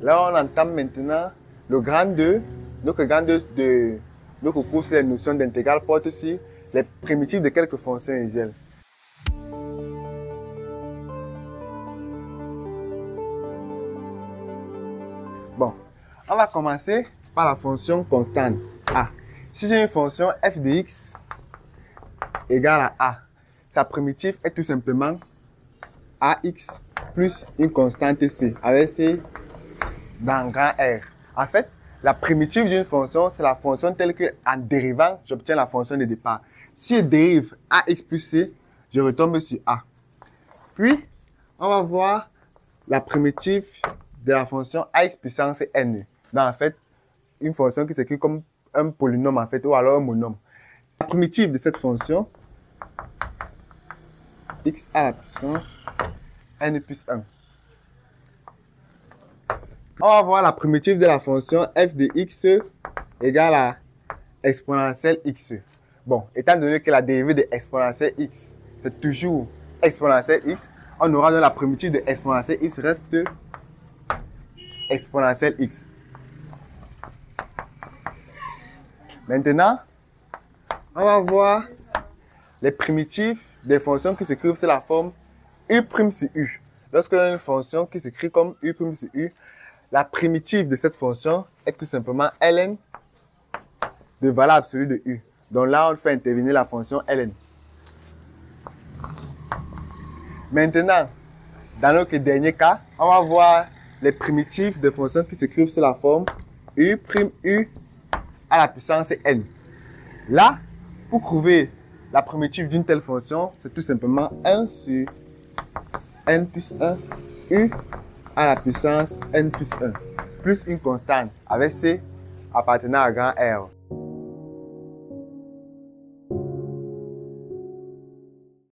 Là, on entame maintenant le grand 2. Donc, le grand 2 de notre cours sur les notions d'intégrale porte sur les primitives de quelques fonctions usuelles. Bon, on va commencer par la fonction constante a. Si j'ai une fonction f de x égale à a, sa primitive est tout simplement ax plus une constante c, avec c dans grand R. En fait, la primitive d'une fonction, c'est la fonction telle que, en dérivant, j'obtiens la fonction de départ. Si je dérive ax plus c, je retombe sur a. Puis, on va voir la primitive de la fonction ax puissance n. Donc, en fait, une fonction qui s'écrit comme un polynôme, en fait, ou alors un monôme. La primitive de cette fonction, x à la puissance n plus 1. On va voir la primitive de la fonction f de x égale à exponentielle x. Bon, étant donné que la dérivée de exponentielle x, c'est toujours exponentielle x, on aura donc la primitive de exponentielle x reste exponentielle x. Maintenant, on va voir les primitives des fonctions qui s'écrivent sous la forme u' sur u. Lorsque l'on a une fonction qui s'écrit comme u' sur u, la primitive de cette fonction est tout simplement ln de valeur absolue de u. Donc là, on fait intervenir la fonction ln. Maintenant, dans notre dernier cas, on va voir les primitives de fonctions qui s'écrivent sous la forme u' à la puissance n. Là, pour trouver la primitive d'une telle fonction, c'est tout simplement 1 sur n plus 1 u à la puissance n plus 1, plus une constante avec c appartenant à grand R.